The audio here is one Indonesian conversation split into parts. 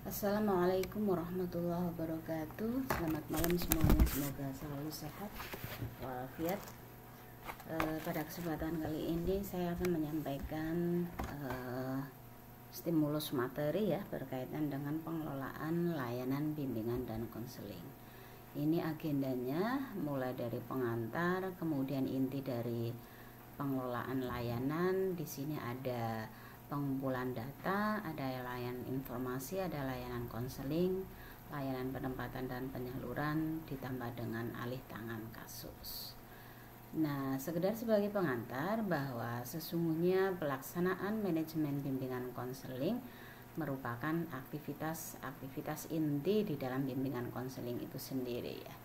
Assalamualaikum warahmatullahi wabarakatuh. Selamat malam semuanya, semoga selalu sehat walafiat. Pada kesempatan kali ini saya akan menyampaikan stimulus materi ya berkaitan dengan pengelolaan layanan bimbingan dan konseling. Ini agendanya mulai dari pengantar, kemudian inti dari pengelolaan layanan. Di sini ada pengumpulan data, ada layanan informasi, ada layanan konseling, layanan penempatan dan penyaluran, ditambah dengan alih tangan kasus. Nah, sekedar sebagai pengantar bahwa sesungguhnya pelaksanaan manajemen bimbingan konseling merupakan aktivitas inti di dalam bimbingan konseling itu sendiri ya.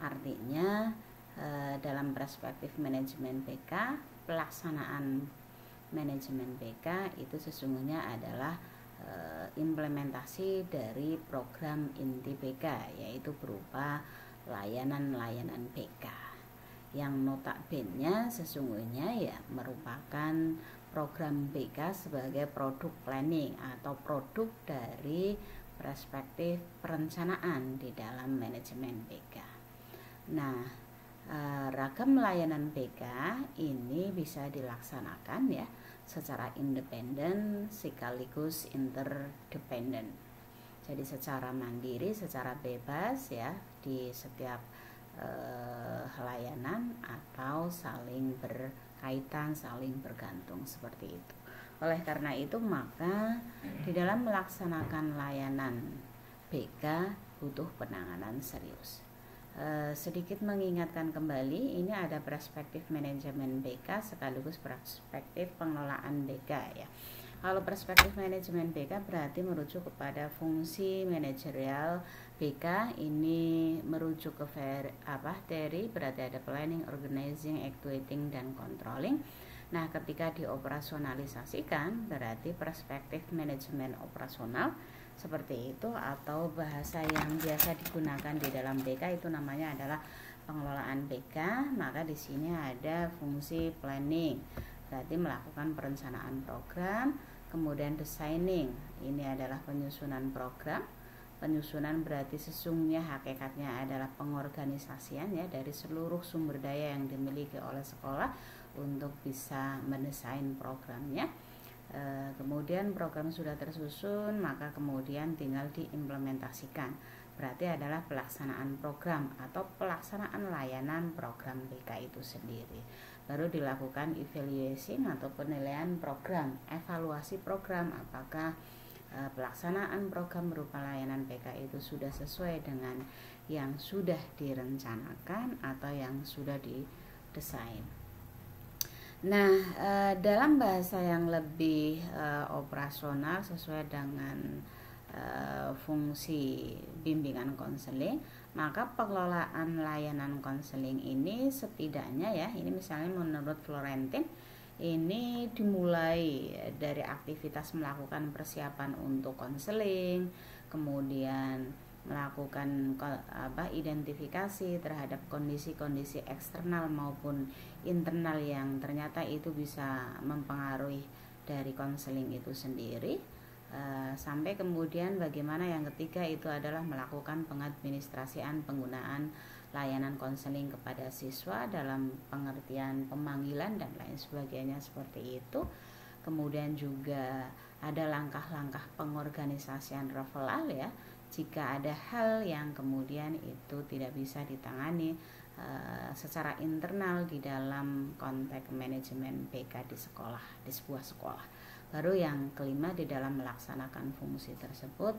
Artinya dalam perspektif manajemen BK, pelaksanaan manajemen BK itu sesungguhnya adalah implementasi dari program inti BK, yaitu berupa layanan-layanan BK yang notabene sesungguhnya ya merupakan program BK sebagai produk planning atau produk dari perspektif perencanaan di dalam manajemen BK. Nah, ragam layanan BK ini bisa dilaksanakan ya secara independen sekaligus interdependen. Jadi secara mandiri, secara bebas ya di setiap layanan atau saling berkaitan, saling bergantung seperti itu. Oleh karena itu maka di dalam melaksanakan layanan BK butuh penanganan serius. Sedikit mengingatkan kembali, ini ada perspektif manajemen BK sekaligus perspektif pengelolaan BK ya. Kalau perspektif manajemen BK berarti merujuk kepada fungsi manajerial BK, ini merujuk ke teori, berarti ada planning, organizing, actuating, dan controlling. Nah, ketika dioperasionalisasikan berarti perspektif manajemen operasional seperti itu, atau bahasa yang biasa digunakan di dalam BK itu namanya adalah pengelolaan BK. Maka di sini ada fungsi planning, berarti melakukan perencanaan program, kemudian designing, ini adalah penyusunan program. Penyusunan berarti sesungguhnya hakikatnya adalah pengorganisasian ya dari seluruh sumber daya yang dimiliki oleh sekolah untuk bisa mendesain programnya. Kemudian program sudah tersusun, maka kemudian tinggal diimplementasikan. Berarti adalah pelaksanaan program atau pelaksanaan layanan program BK itu sendiri. Baru dilakukan evaluation atau penilaian program, evaluasi program apakah pelaksanaan program berupa layanan BK itu sudah sesuai dengan yang sudah direncanakan atau yang sudah didesain. Nah, dalam bahasa yang lebih operasional sesuai dengan fungsi bimbingan konseling, maka pengelolaan layanan konseling ini setidaknya ya, ini misalnya menurut Florentin, ini dimulai dari aktivitas melakukan persiapan untuk konseling, kemudian melakukan identifikasi terhadap kondisi-kondisi eksternal maupun internal yang ternyata itu bisa mempengaruhi dari konseling itu sendiri, sampai kemudian bagaimana yang ketiga itu adalah melakukan pengadministrasian penggunaan layanan konseling kepada siswa dalam pengertian pemanggilan dan lain sebagainya seperti itu. Kemudian juga ada langkah-langkah pengorganisasian referral ya, jika ada hal yang kemudian itu tidak bisa ditangani secara internal di dalam konteks manajemen BK di sekolah, di sebuah sekolah. Baru yang kelima, di dalam melaksanakan fungsi tersebut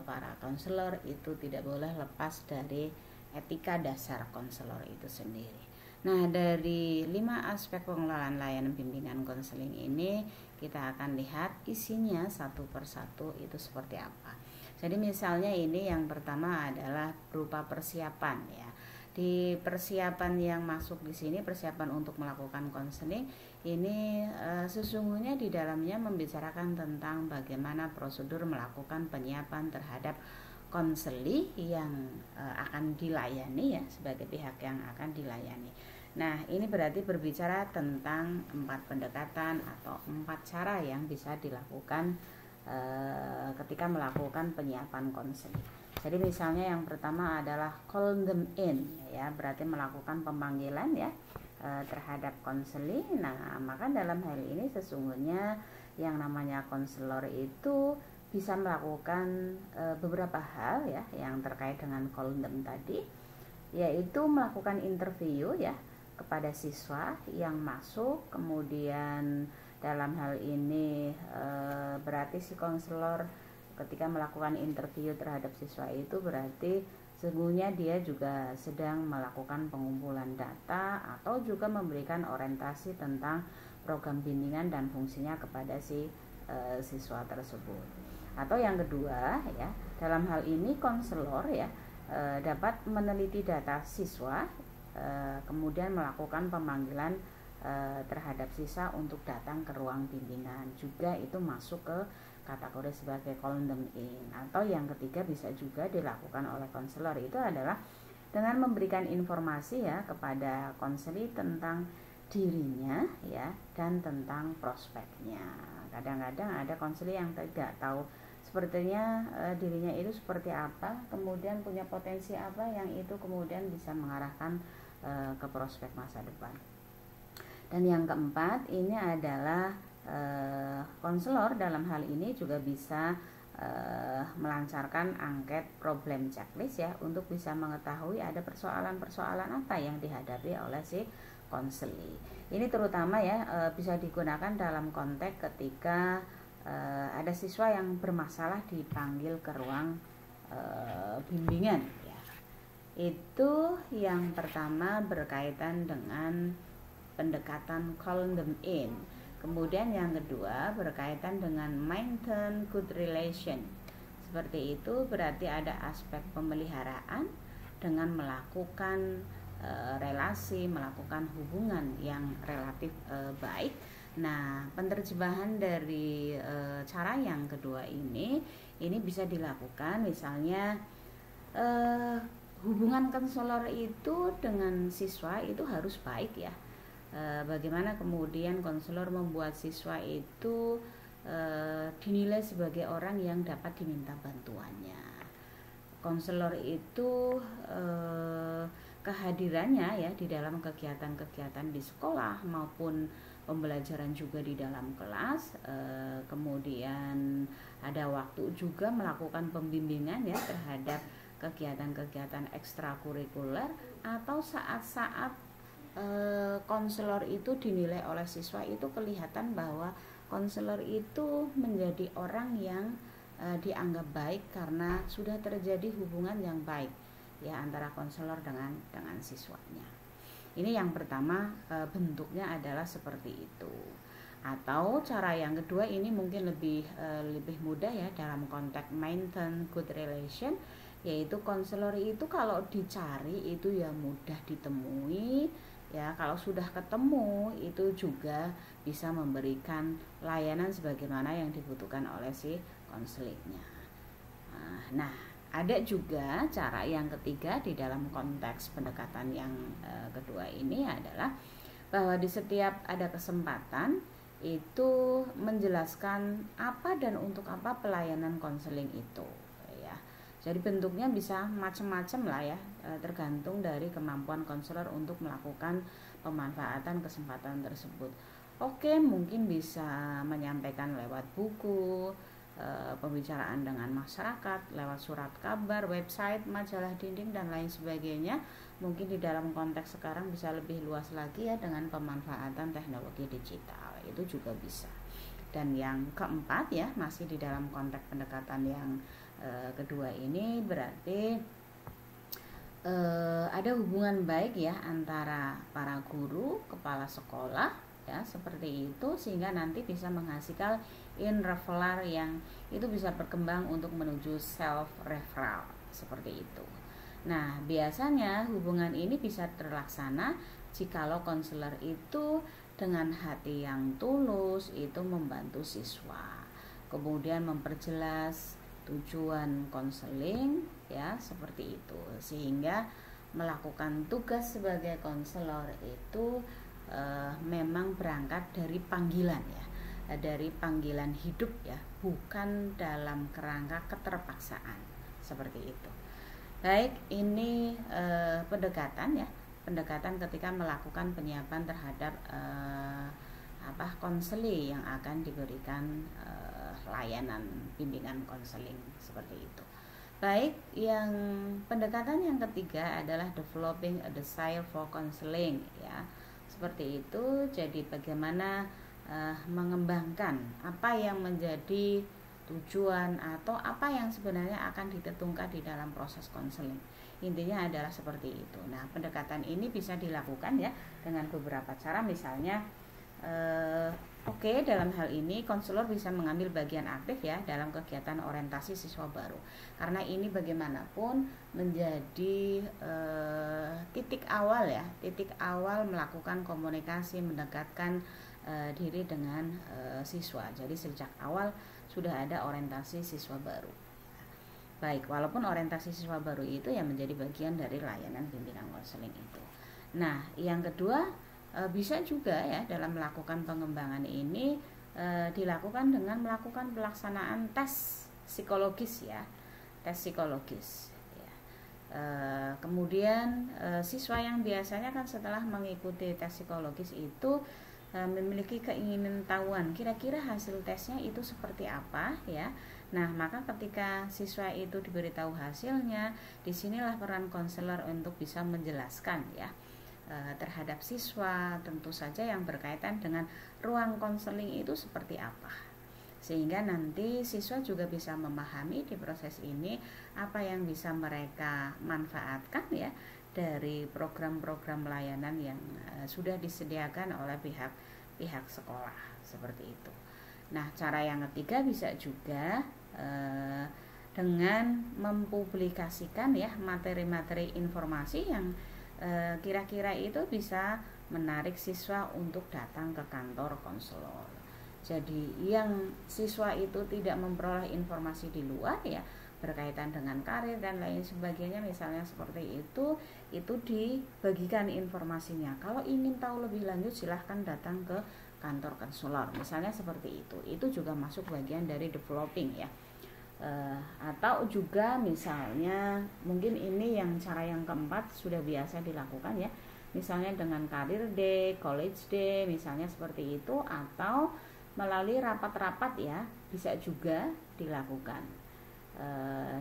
para konselor itu tidak boleh lepas dari etika dasar konselor itu sendiri. Nah, dari 5 aspek pengelolaan layanan bimbingan konseling ini kita akan lihat isinya satu persatu itu seperti apa. Jadi misalnya ini yang pertama adalah berupa persiapan ya. Di persiapan yang masuk di sini, persiapan untuk melakukan konseling ini sesungguhnya di dalamnya membicarakan tentang bagaimana prosedur melakukan penyiapan terhadap konseli yang akan dilayani ya, sebagai pihak yang akan dilayani. Nah, ini berarti berbicara tentang 4 pendekatan atau 4 cara yang bisa dilakukan ketika melakukan penyiapan konseling. Jadi misalnya yang pertama adalah call them in, ya, berarti melakukan pemanggilan ya terhadap konseling. Nah, maka dalam hal ini sesungguhnya yang namanya konselor itu bisa melakukan beberapa hal ya yang terkait dengan call them tadi, yaitu melakukan interview ya kepada siswa yang masuk. Kemudian dalam hal ini berarti si konselor ketika melakukan interview terhadap siswa itu berarti sesungguhnya dia juga sedang melakukan pengumpulan data atau juga memberikan orientasi tentang program bimbingan dan fungsinya kepada si siswa tersebut. Atau yang kedua ya, dalam hal ini konselor ya dapat meneliti data siswa, kemudian melakukan pemanggilan terhadap siswa untuk datang ke ruang bimbingan, juga itu masuk ke kategori sebagai call them in. Atau yang ketiga bisa juga dilakukan oleh konselor itu adalah dengan memberikan informasi ya kepada konseli tentang dirinya ya dan tentang prospeknya. Kadang-kadang ada konseli yang tidak tahu sepertinya dirinya itu seperti apa, kemudian punya potensi apa yang itu kemudian bisa mengarahkan ke prospek masa depan. Dan yang keempat ini adalah konselor dalam hal ini juga bisa melancarkan angket problem checklist ya untuk bisa mengetahui ada persoalan-persoalan apa yang dihadapi oleh si konseli. Ini terutama ya bisa digunakan dalam konteks ketika ada siswa yang bermasalah dipanggil ke ruang bimbingan ya. Itu yang pertama berkaitan dengan pendekatan call them in. Kemudian yang kedua berkaitan dengan maintain good relation. Seperti itu berarti ada aspek pemeliharaan dengan melakukan relasi, melakukan hubungan yang relatif baik. Nah, penerjemahan dari cara yang kedua ini bisa dilakukan misalnya hubungan konselor itu dengan siswa itu harus baik ya. Bagaimana kemudian konselor membuat siswa itu dinilai sebagai orang yang dapat diminta bantuannya. Konselor itu kehadirannya ya di dalam kegiatan-kegiatan di sekolah maupun pembelajaran juga di dalam kelas, kemudian ada waktu juga melakukan pembimbingan ya terhadap kegiatan-kegiatan ekstrakurikuler, atau saat-saat konselor itu dinilai oleh siswa itu kelihatan bahwa konselor itu menjadi orang yang dianggap baik karena sudah terjadi hubungan yang baik ya antara konselor dengan siswanya. Ini yang pertama, bentuknya adalah seperti itu. Atau cara yang kedua ini mungkin lebih mudah ya dalam konteks maintain good relation, yaitu konselor itu kalau dicari itu ya mudah ditemui. Ya, kalau sudah ketemu itu juga bisa memberikan layanan sebagaimana yang dibutuhkan oleh si konselingnya. Nah, ada juga cara yang ketiga di dalam konteks pendekatan yang kedua ini adalah bahwa di setiap ada kesempatan itu menjelaskan apa dan untuk apa pelayanan konseling itu. Jadi bentuknya bisa macam-macam lah ya, tergantung dari kemampuan konselor untuk melakukan pemanfaatan kesempatan tersebut. Oke, mungkin bisa menyampaikan lewat buku, pembicaraan dengan masyarakat, lewat surat kabar, website, majalah dinding, dan lain sebagainya. Mungkin di dalam konteks sekarang bisa lebih luas lagi ya dengan pemanfaatan teknologi digital, itu juga bisa. Dan yang keempat ya, masih di dalam konteks pendekatan yang kedua ini berarti ada hubungan baik ya antara para guru, kepala sekolah ya seperti itu, sehingga nanti bisa menghasilkan in referral yang itu bisa berkembang untuk menuju self referral seperti itu. Nah, biasanya hubungan ini bisa terlaksana jikalau konselor itu dengan hati yang tulus itu membantu siswa, kemudian memperjelas tujuan konseling ya seperti itu, sehingga melakukan tugas sebagai konselor itu memang berangkat dari panggilan ya, dari panggilan hidup ya, bukan dalam kerangka keterpaksaan seperti itu. Baik, ini pendekatan ya, pendekatan ketika melakukan penyiapan terhadap konseling yang akan diberikan layanan bimbingan konseling seperti itu. Baik, yang pendekatan yang ketiga adalah developing a desire for counseling ya. Seperti itu. Jadi bagaimana mengembangkan apa yang menjadi tujuan atau apa yang sebenarnya akan ditentukan di dalam proses konseling. Intinya adalah seperti itu. Nah, pendekatan ini bisa dilakukan ya dengan beberapa cara, misalnya dalam hal ini konselor bisa mengambil bagian aktif ya dalam kegiatan orientasi siswa baru, karena ini bagaimanapun menjadi titik awal melakukan komunikasi, mendekatkan diri dengan siswa. Jadi sejak awal sudah ada orientasi siswa baru. Baik, walaupun orientasi siswa baru itu yang menjadi bagian dari layanan bimbingan konseling itu. Nah, yang kedua, bisa juga ya dalam melakukan pengembangan ini dilakukan dengan melakukan pelaksanaan tes psikologis ya, tes psikologis ya. Kemudian siswa yang biasanya kan setelah mengikuti tes psikologis itu memiliki keinginan tahuan kira-kira hasil tesnya itu seperti apa ya. Nah, maka ketika siswa itu diberitahu hasilnya, disinilah peran konselor untuk bisa menjelaskan ya terhadap siswa, tentu saja yang berkaitan dengan ruang konseling itu seperti apa, sehingga nanti siswa juga bisa memahami di proses ini apa yang bisa mereka manfaatkan ya dari program-program layanan yang sudah disediakan oleh pihak sekolah seperti itu. Nah, cara yang ketiga bisa juga dengan mempublikasikan ya materi-materi informasi yang kira-kira itu bisa menarik siswa untuk datang ke kantor konselor. Jadi yang siswa itu tidak memperoleh informasi di luar ya berkaitan dengan karir dan lain sebagainya misalnya seperti itu dibagikan informasinya. Kalau ingin tahu lebih lanjut silahkan datang ke kantor konselor misalnya seperti itu. Itu juga masuk bagian dari developing ya. Atau juga misalnya mungkin ini yang cara yang keempat sudah biasa dilakukan ya, misalnya dengan karir day, college day misalnya seperti itu, atau melalui rapat-rapat ya bisa juga dilakukan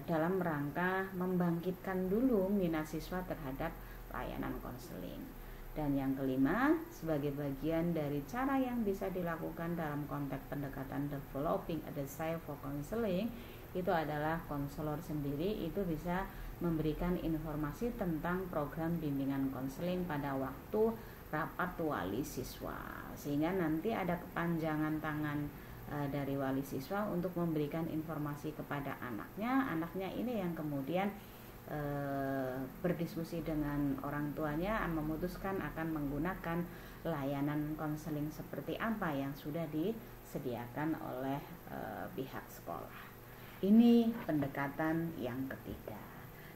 dalam rangka membangkitkan dulu minat siswa terhadap layanan konseling. Dan yang kelima, sebagai bagian dari cara yang bisa dilakukan dalam konteks pendekatan developing a desire for counseling, itu adalah konselor sendiri itu bisa memberikan informasi tentang program bimbingan konseling pada waktu rapat wali siswa, sehingga nanti ada kepanjangan tangan dari wali siswa untuk memberikan informasi kepada anaknya ini yang kemudian berdiskusi dengan orang tuanya memutuskan akan menggunakan layanan konseling seperti apa yang sudah disediakan oleh pihak sekolah. Ini pendekatan yang ketiga.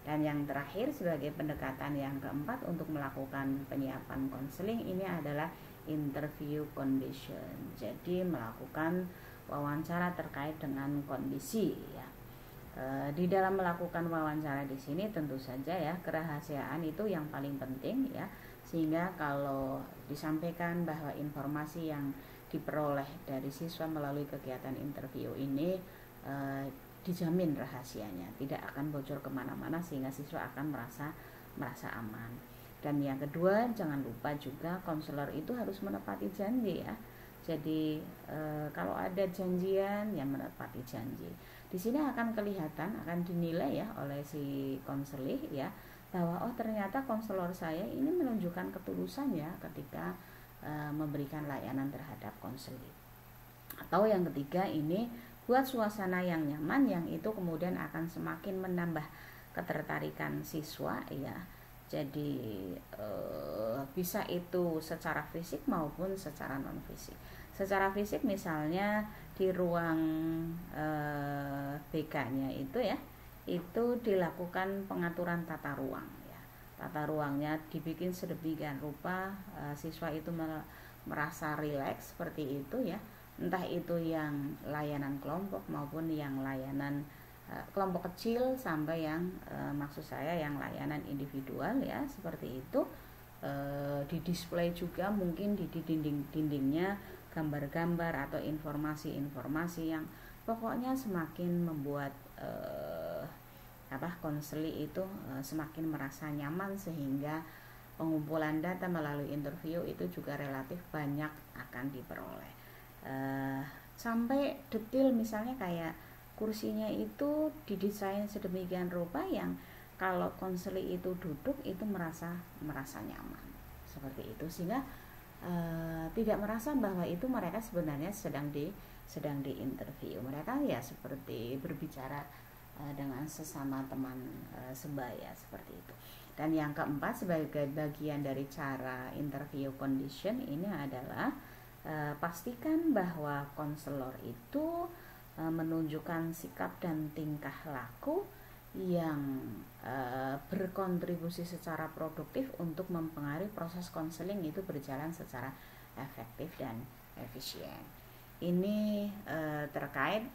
Dan yang terakhir sebagai pendekatan yang keempat untuk melakukan penyiapan konseling ini adalah interview condition. Jadi melakukan wawancara terkait dengan kondisi ya. Di dalam melakukan wawancara di sini tentu saja ya kerahasiaan itu yang paling penting ya, sehingga kalau disampaikan bahwa informasi yang diperoleh dari siswa melalui kegiatan interview ini dijamin rahasianya, tidak akan bocor kemana-mana sehingga siswa akan merasa aman. Dan yang kedua, jangan lupa juga konselor itu harus menepati janji ya. Jadi kalau ada janjian ya menepati janji. Di sini akan kelihatan, akan dinilai ya oleh si konselor ya bahwa ternyata konselor saya ini menunjukkan ketulusan ya ketika memberikan layanan terhadap konseling. Atau yang ketiga ini buat suasana yang nyaman yang itu kemudian akan semakin menambah ketertarikan siswa ya. Jadi bisa itu secara fisik maupun secara non fisik. Secara fisik misalnya di ruang BK-nya itu ya, itu dilakukan pengaturan tata ruang ya. Tata ruangnya dibikin sedemikian rupa siswa itu merasa rileks seperti itu ya. entah itu yang layanan kelompok maupun yang layanan kelompok kecil sampai yang maksud saya yang layanan individual ya, seperti itu. Di display juga mungkin di dinding-dindingnya gambar-gambar atau informasi-informasi yang pokoknya semakin membuat konseli itu semakin merasa nyaman, sehingga pengumpulan data melalui interview itu juga relatif banyak akan diperoleh. Sampai detail, misalnya kayak kursinya itu didesain sedemikian rupa yang kalau konseli itu duduk itu merasa nyaman seperti itu, sehingga tidak merasa bahwa itu mereka sebenarnya sedang di interview. Mereka ya seperti berbicara dengan sesama teman sebaya seperti itu. Dan yang keempat, sebagai bagian dari cara interview condition ini adalah pastikan bahwa konselor itu menunjukkan sikap dan tingkah laku yang berkontribusi secara produktif untuk mempengaruhi proses konseling itu berjalan secara efektif dan efisien. Ini terkait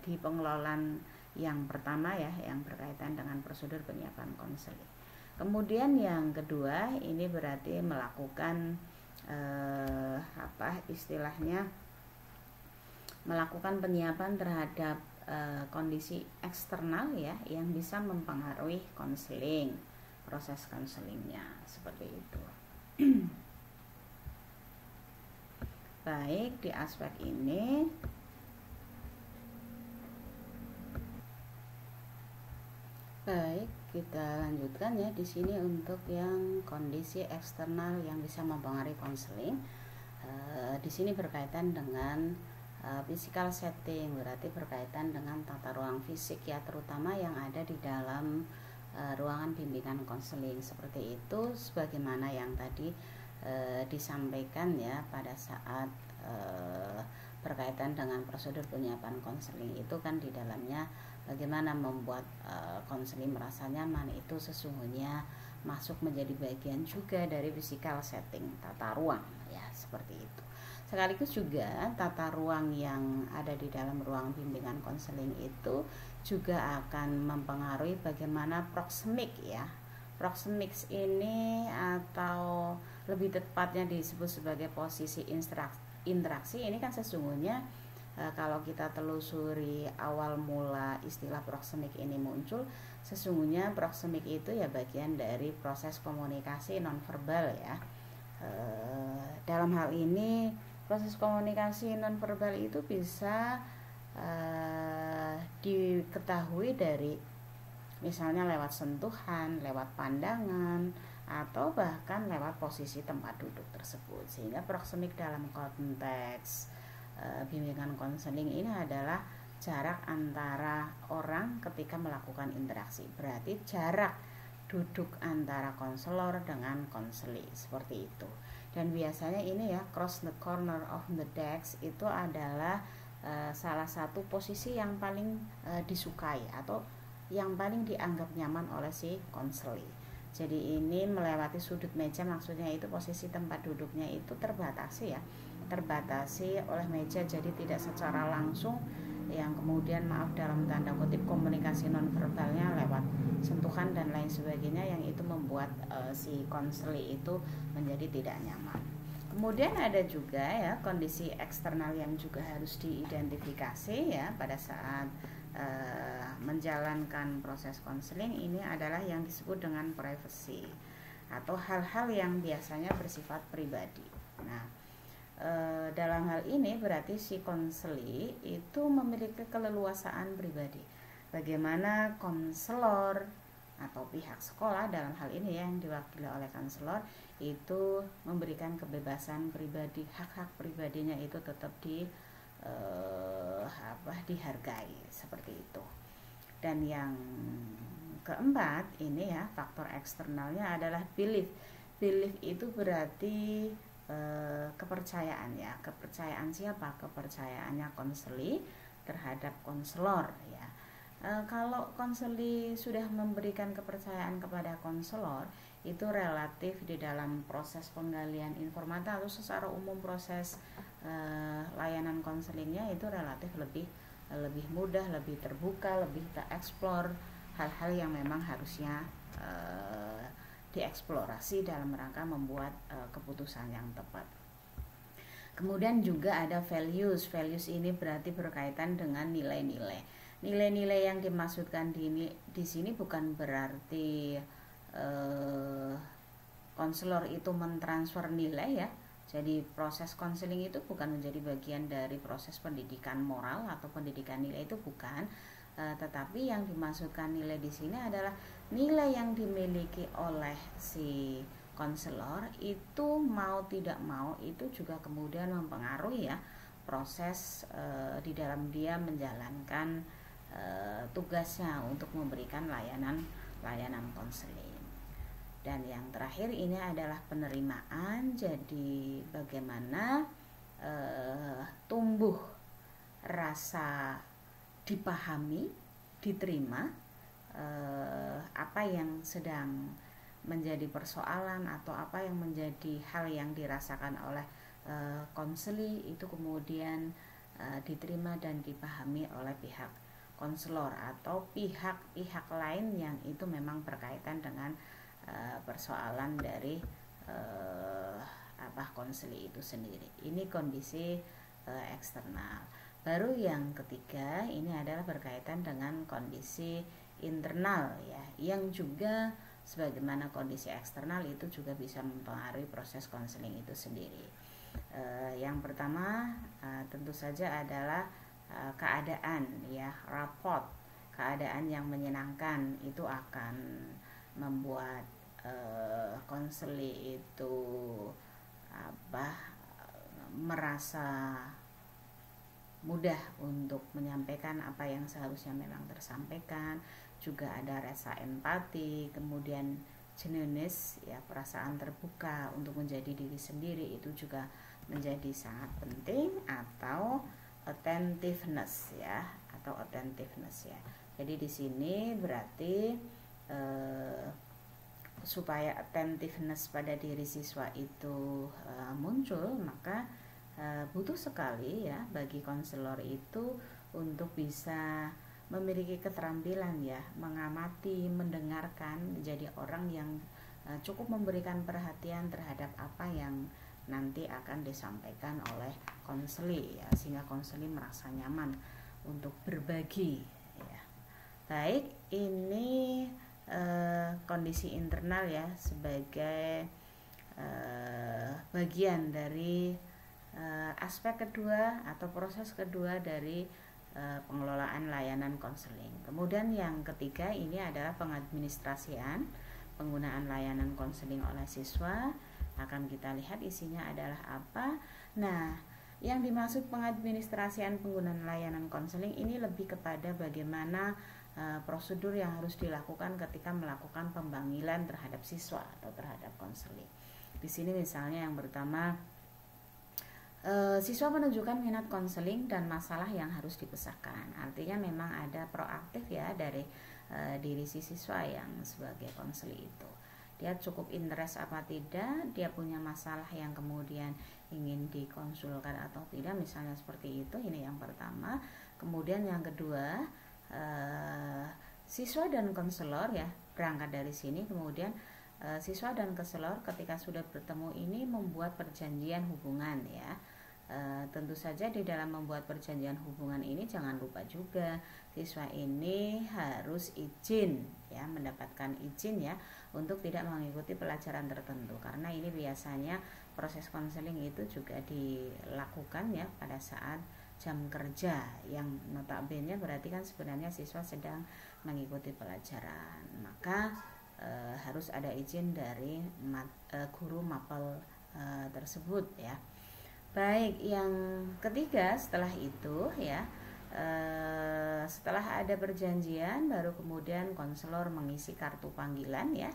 di pengelolaan yang pertama ya, yang berkaitan dengan prosedur penyiapan konseling. Kemudian yang kedua, ini berarti melakukan melakukan penyiapan terhadap kondisi eksternal ya, yang bisa mempengaruhi konseling, proses konselingnya seperti itu. Baik, di aspek ini baik, kita lanjutkan ya di sini untuk yang kondisi eksternal yang bisa mempengaruhi konseling. Di sini berkaitan dengan physical setting, berarti berkaitan dengan tata ruang fisik ya, terutama yang ada di dalam ruangan bimbingan konseling seperti itu, sebagaimana yang tadi disampaikan ya pada saat berkaitan dengan prosedur penyiapan konseling itu kan di dalamnya bagaimana membuat konseling merasa nyaman, itu sesungguhnya masuk menjadi bagian juga dari physical setting, tata ruang ya, seperti itu. Sekaligus juga tata ruang yang ada di dalam ruang bimbingan konseling itu juga akan mempengaruhi bagaimana proxemic ya. Proxemics ini atau lebih tepatnya disebut sebagai posisi interaksi ini kan sesungguhnya kalau kita telusuri awal mula istilah proxemic ini muncul, sesungguhnya proxemic itu ya bagian dari proses komunikasi nonverbal ya. Dalam hal ini proses komunikasi nonverbal itu bisa diketahui dari misalnya lewat sentuhan, lewat pandangan, atau bahkan lewat posisi tempat duduk tersebut. Sehingga proxemic dalam konteks bimbingan konseling ini adalah jarak antara orang ketika melakukan interaksi. Berarti jarak duduk antara konselor dengan konseli seperti itu. Dan biasanya ini ya, cross the corner of the desk itu adalah salah satu posisi yang paling disukai atau yang paling dianggap nyaman oleh si konseli. Jadi ini melewati sudut meja, maksudnya itu posisi tempat duduknya itu terbatasi ya, terbatasi oleh meja, jadi tidak secara langsung yang kemudian dalam tanda kutip komunikasi nonverbalnya lewat sentuhan dan lain sebagainya, yang itu membuat si konseli itu menjadi tidak nyaman. Kemudian ada juga ya kondisi eksternal yang juga harus diidentifikasi ya pada saat menjalankan proses konseling. Ini adalah yang disebut dengan privacy atau hal-hal yang biasanya bersifat pribadi. Nah, dalam hal ini berarti si konseli itu memiliki keleluasaan pribadi. Bagaimana konselor atau pihak sekolah dalam hal ini yang diwakili oleh konselor itu memberikan kebebasan pribadi, hak-hak pribadinya itu tetap dihargai seperti itu. Dan yang keempat ini ya, faktor eksternalnya adalah belief. Belief itu berarti kepercayaan ya. Kepercayaan siapa? Kepercayaannya konseli terhadap konselor ya. Kalau konseli sudah memberikan kepercayaan kepada konselor, itu relatif di dalam proses penggalian informasi atau secara umum proses layanan konselingnya itu relatif lebih mudah, lebih terbuka, lebih tereksplor hal-hal yang memang harusnya dieksplorasi dalam rangka membuat keputusan yang tepat. Kemudian juga ada values. Values ini berarti berkaitan dengan nilai-nilai. Nilai-nilai yang dimaksudkan di sini bukan berarti konselor itu mentransfer nilai ya. Jadi proses konseling itu bukan menjadi bagian dari proses pendidikan moral atau pendidikan nilai, itu bukan. Tetapi yang dimaksudkan nilai di sini adalah nilai yang dimiliki oleh si konselor itu mau tidak mau itu juga kemudian mempengaruhi ya proses di dalam dia menjalankan tugasnya untuk memberikan layanan konseling. Dan yang terakhir ini adalah penerimaan. Jadi bagaimana tumbuh rasa dipahami, diterima apa yang sedang menjadi persoalan atau apa yang menjadi hal yang dirasakan oleh konseli itu kemudian diterima dan dipahami oleh pihak konselor atau pihak-pihak lain yang itu memang berkaitan dengan persoalan dari konseli itu sendiri. Ini kondisi eksternal. Baru yang ketiga ini adalah berkaitan dengan kondisi internal ya, yang juga sebagaimana kondisi eksternal itu juga bisa mempengaruhi proses konseling itu sendiri. Yang pertama tentu saja adalah keadaan ya, rapport. Keadaan yang menyenangkan itu akan membuat konseli itu merasa mudah untuk menyampaikan apa yang seharusnya memang tersampaikan. Juga ada rasa empati, kemudian genuineness ya, perasaan terbuka untuk menjadi diri sendiri itu juga menjadi sangat penting, atau attentiveness ya, Jadi di sini berarti supaya attentiveness pada diri siswa itu muncul, maka butuh sekali ya bagi konselor itu untuk bisa memiliki keterampilan ya mengamati, mendengarkan, menjadi orang yang cukup memberikan perhatian terhadap apa yang nanti akan disampaikan oleh konseli ya, sehingga konseli merasa nyaman untuk berbagi ya. Baik, ini kondisi internal ya sebagai bagian dari aspek kedua atau proses kedua dari pengelolaan layanan konseling. Kemudian yang ketiga ini adalah pengadministrasian penggunaan layanan konseling oleh siswa. Akan kita lihat isinya adalah apa. Nah, yang dimaksud pengadministrasian penggunaan layanan konseling ini lebih kepada bagaimana prosedur yang harus dilakukan ketika melakukan pemanggilan terhadap siswa atau terhadap konseling. Di sini misalnya yang pertama, siswa menunjukkan minat konseling dan masalah yang harus dipecahkan. Artinya memang ada proaktif ya dari diri si siswa yang sebagai konseli itu. Dia cukup interest apa tidak, dia punya masalah yang kemudian ingin dikonsulkan atau tidak, misalnya seperti itu. Ini yang pertama. Kemudian yang kedua, siswa dan konselor ya berangkat dari sini. Kemudian siswa dan konselor ketika sudah bertemu ini membuat perjanjian hubungan ya. Tentu saja di dalam membuat perjanjian hubungan ini jangan lupa juga siswa ini harus izin ya, mendapatkan izin ya untuk tidak mengikuti pelajaran tertentu, karena ini biasanya proses konseling itu juga dilakukan ya pada saat jam kerja yang notabene berarti kan sebenarnya siswa sedang mengikuti pelajaran, maka harus ada izin dari guru mapel tersebut ya. Baik, yang ketiga setelah itu ya, setelah ada perjanjian baru kemudian konselor mengisi kartu panggilan ya.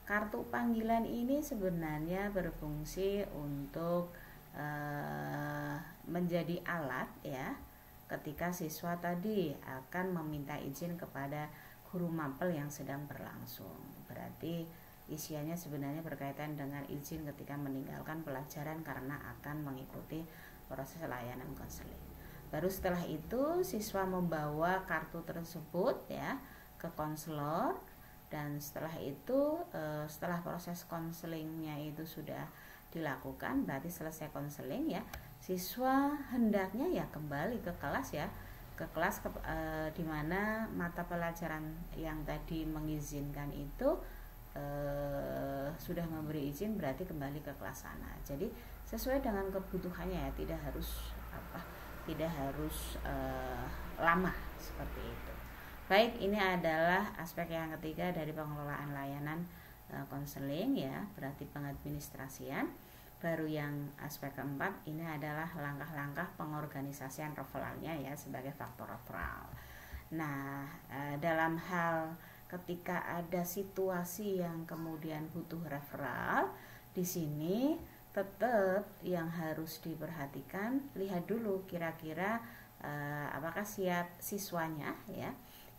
Kartu panggilan ini sebenarnya berfungsi untuk menjadi alat ya ketika siswa tadi akan meminta izin kepada guru mapel yang sedang berlangsung. Berarti isiannya sebenarnya berkaitan dengan izin ketika meninggalkan pelajaran karena akan mengikuti proses layanan konseling. Baru setelah itu siswa membawa kartu tersebut ya ke konselor, dan setelah itu setelah proses konselingnya itu sudah dilakukan, berarti selesai konseling ya, siswa hendaknya ya kembali ke kelas ya, ke kelas di mana mata pelajaran yang tadi mengizinkan itu sudah memberi izin, berarti kembali ke kelas sana. Jadi sesuai dengan kebutuhannya ya, tidak harus lama seperti itu. Baik, ini adalah aspek yang ketiga dari pengelolaan layanan konseling ya, berarti pengadministrasian. Baru yang aspek keempat, ini adalah langkah-langkah pengorganisasian referralnya ya, sebagai faktor referral. Nah, dalam hal ketika ada situasi yang kemudian butuh referral, di sini tetap yang harus diperhatikan, lihat dulu kira-kira apakah siap siswanya ya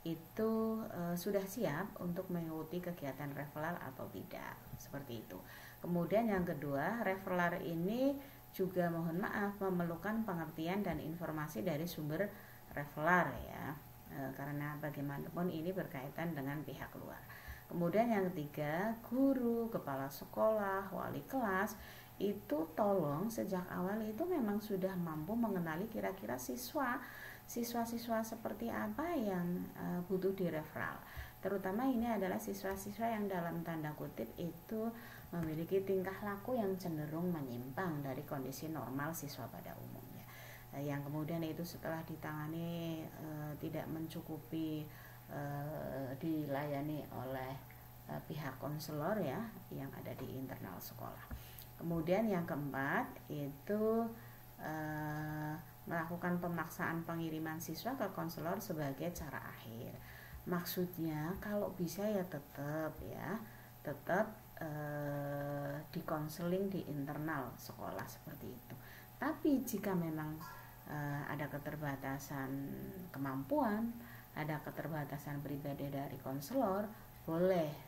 itu sudah siap untuk mengikuti kegiatan referral atau tidak, seperti itu. Kemudian yang kedua, referral ini juga mohon maaf memerlukan pengertian dan informasi dari sumber referral ya, karena bagaimanapun ini berkaitan dengan pihak luar. Kemudian yang ketiga, guru, kepala sekolah, wali kelas itu tolong sejak awal itu memang sudah mampu mengenali kira-kira siswa-siswa seperti apa yang butuh direferral. Terutama ini adalah siswa-siswa yang dalam tanda kutip itu memiliki tingkah laku yang cenderung menyimpang dari kondisi normal siswa pada umumnya, yang kemudian itu setelah ditangani tidak mencukupi dilayani oleh pihak konselor ya yang ada di internal sekolah. Kemudian yang keempat itu melakukan pemaksaan pengiriman siswa ke konselor sebagai cara akhir. Maksudnya kalau bisa ya tetap dikonseling di internal sekolah seperti itu. Tapi jika memang ada keterbatasan kemampuan, ada keterbatasan pribadi dari konselor, boleh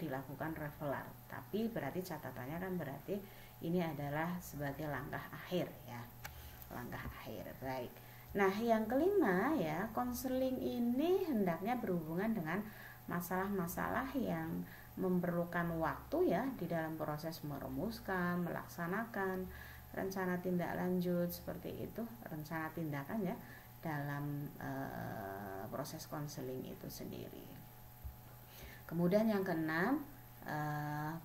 dilakukan referral. Tapi berarti catatannya kan berarti ini adalah sebagai langkah akhir ya, langkah akhir. Baik. Nah, yang kelima ya, konseling ini hendaknya berhubungan dengan masalah-masalah yang memerlukan waktu ya di dalam proses merumuskan, melaksanakan rencana tindak lanjut seperti itu, rencana tindakan ya dalam proses konseling itu sendiri. Kemudian yang keenam,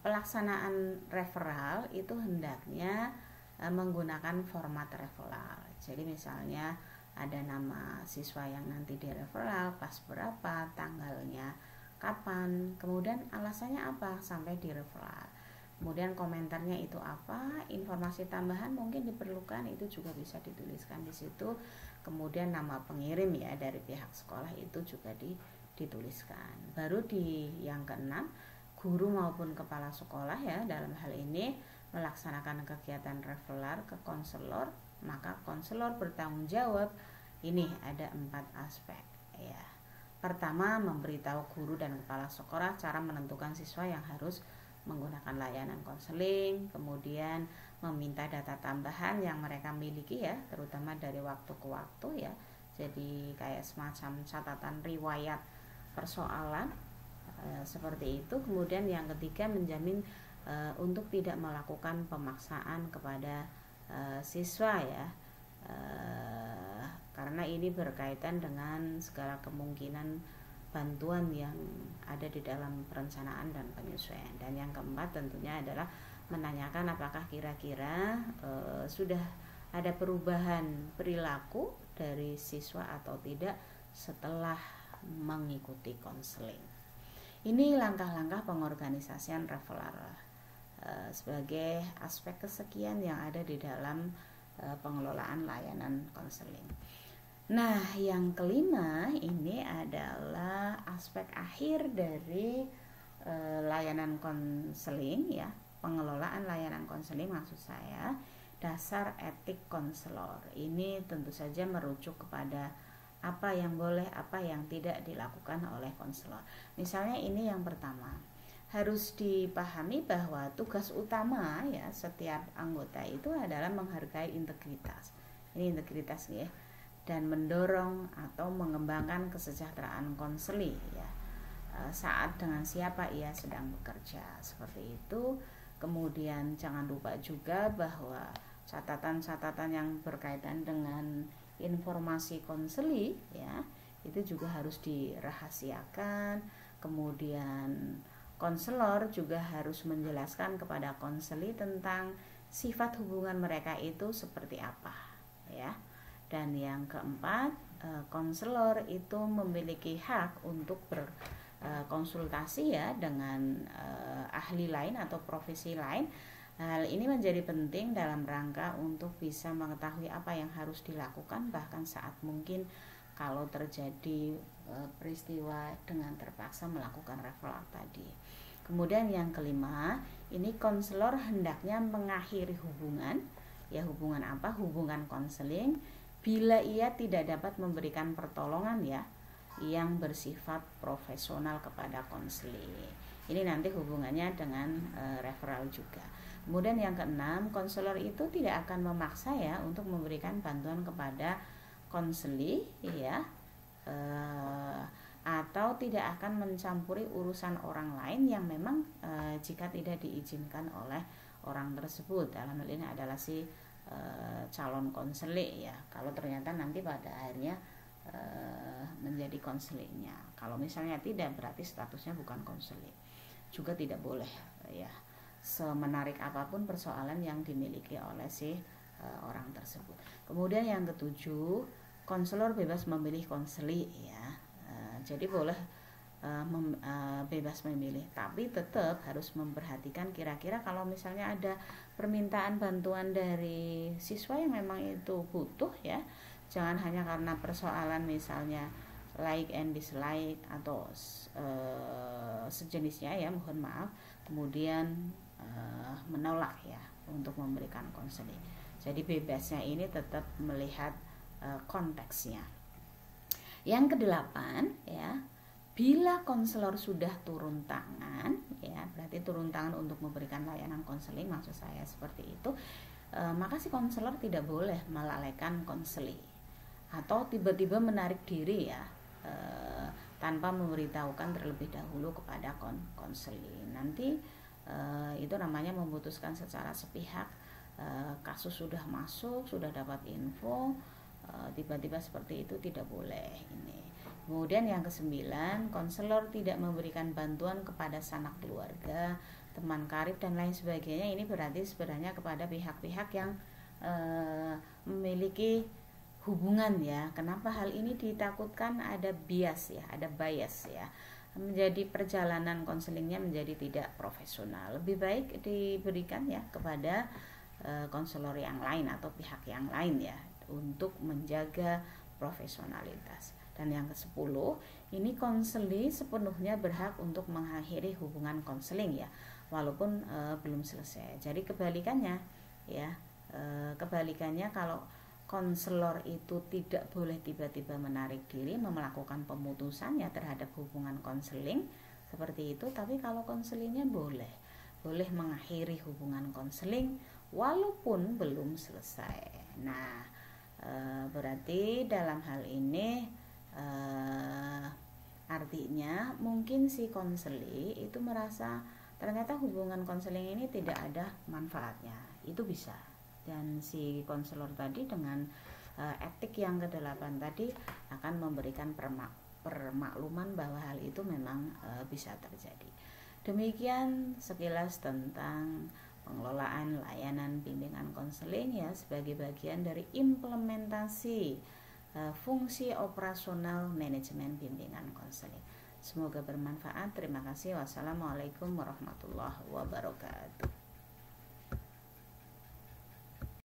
pelaksanaan referral itu hendaknya menggunakan format referral. Jadi misalnya ada nama siswa yang nanti direferral, kelas berapa, tanggalnya kapan, kemudian alasannya apa sampai direferral, kemudian komentarnya itu apa, informasi tambahan mungkin diperlukan itu juga bisa dituliskan di situ. Kemudian nama pengirim ya dari pihak sekolah itu juga dituliskan. Baru di yang keenam, guru maupun kepala sekolah ya dalam hal ini melaksanakan kegiatan referral ke konselor, maka konselor bertanggung jawab. Ini ada 4 aspek ya. Pertama, memberitahu guru dan kepala sekolah cara menentukan siswa yang harus menggunakan layanan konseling, kemudian meminta data tambahan yang mereka miliki ya, terutama dari waktu ke waktu ya. Jadi kayak semacam catatan riwayat persoalan seperti itu. Kemudian yang ketiga, menjamin untuk tidak melakukan pemaksaan kepada siswa ya, karena ini berkaitan dengan segala kemungkinan bantuan yang ada di dalam perencanaan dan penyesuaian. Dan yang keempat tentunya adalah menanyakan apakah kira-kira sudah ada perubahan perilaku dari siswa atau tidak setelah mengikuti konseling. Ini langkah-langkah pengorganisasian referral sebagai aspek kesekian yang ada di dalam pengelolaan layanan konseling. Nah, yang kelima ini adalah aspek akhir dari layanan konseling ya, pengelolaan layanan konseling maksud saya, dasar etik konselor. Ini tentu saja merujuk kepada apa yang boleh, apa yang tidak dilakukan oleh konselor. Misalnya ini yang pertama, harus dipahami bahwa tugas utama ya setiap anggota itu adalah menghargai integritas. Ini integritas ya, dan mendorong atau mengembangkan kesejahteraan konseli ya. Saat dengan siapa ia sedang bekerja, seperti itu. Kemudian jangan lupa juga bahwa catatan-catatan yang berkaitan dengan informasi konseli ya, itu juga harus dirahasiakan. Kemudian konselor juga harus menjelaskan kepada konseli tentang sifat hubungan mereka itu seperti apa ya. Dan yang keempat, konselor itu memiliki hak untuk konsultasi ya dengan ahli lain atau profesi lain. Hal ini menjadi penting dalam rangka untuk bisa mengetahui apa yang harus dilakukan, bahkan saat mungkin kalau terjadi peristiwa dengan terpaksa melakukan referral tadi. Kemudian yang kelima, ini konselor hendaknya mengakhiri hubungan. Ya, hubungan apa? Hubungan konseling bila ia tidak dapat memberikan pertolongan ya yang bersifat profesional kepada konseli. Ini nanti hubungannya dengan referral juga. Kemudian yang keenam, konselor itu tidak akan memaksa ya untuk memberikan bantuan kepada konseli ya, atau tidak akan mencampuri urusan orang lain yang memang jika tidak diizinkan oleh orang tersebut. Dalam hal ini adalah si calon konseli ya. Kalau ternyata nanti pada akhirnya menjadi konselingnya. Kalau misalnya tidak, berarti statusnya bukan konseling. Juga tidak boleh ya, semenarik apapun persoalan yang dimiliki oleh si orang tersebut. Kemudian yang ketujuh, konselor bebas memilih konseli ya. Jadi boleh bebas memilih, tapi tetap harus memperhatikan kira-kira kalau misalnya ada permintaan bantuan dari siswa yang memang itu butuh ya. Jangan hanya karena persoalan misalnya like and dislike atau sejenisnya ya, mohon maaf, kemudian menolak ya untuk memberikan konseling. Jadi bebasnya ini tetap melihat konteksnya. Yang kedelapan ya, bila konselor sudah turun tangan ya, berarti turun tangan untuk memberikan layanan konseling, maksud saya seperti itu, maka si konselor tidak boleh melalaikan konseling atau tiba-tiba menarik diri ya, tanpa memberitahukan terlebih dahulu kepada konseling. Nanti itu namanya memutuskan secara sepihak. Kasus sudah masuk, sudah dapat info, tiba-tiba seperti itu tidak boleh ini. Kemudian yang kesembilan, konselor tidak memberikan bantuan kepada sanak keluarga, teman karib dan lain sebagainya. Ini berarti sebenarnya kepada pihak-pihak yang memiliki hubungan ya. Kenapa hal ini ditakutkan? Ada bias ya, ada bias ya. Menjadi perjalanan konselingnya menjadi tidak profesional. Lebih baik diberikan ya kepada konselor yang lain atau pihak yang lain ya, untuk menjaga profesionalitas. Dan yang ke-10, ini konseli sepenuhnya berhak untuk mengakhiri hubungan konseling ya, walaupun belum selesai. Jadi kebalikannya ya, kebalikannya kalau konselor itu tidak boleh tiba-tiba menarik diri, melakukan pemutusannya terhadap hubungan konseling seperti itu. Tapi kalau konselingnya boleh mengakhiri hubungan konseling walaupun belum selesai. Nah, berarti dalam hal ini artinya mungkin si konseli itu merasa ternyata hubungan konseling ini tidak ada manfaatnya, itu bisa. Dan si konselor tadi dengan etik yang ke-8 tadi akan memberikan permakluman bahwa hal itu memang bisa terjadi. Demikian sekilas tentang pengelolaan layanan bimbingan konseling ya, sebagai bagian dari implementasi fungsi operasional manajemen bimbingan konseling. Semoga bermanfaat. Terima kasih. Wassalamualaikum warahmatullahi wabarakatuh.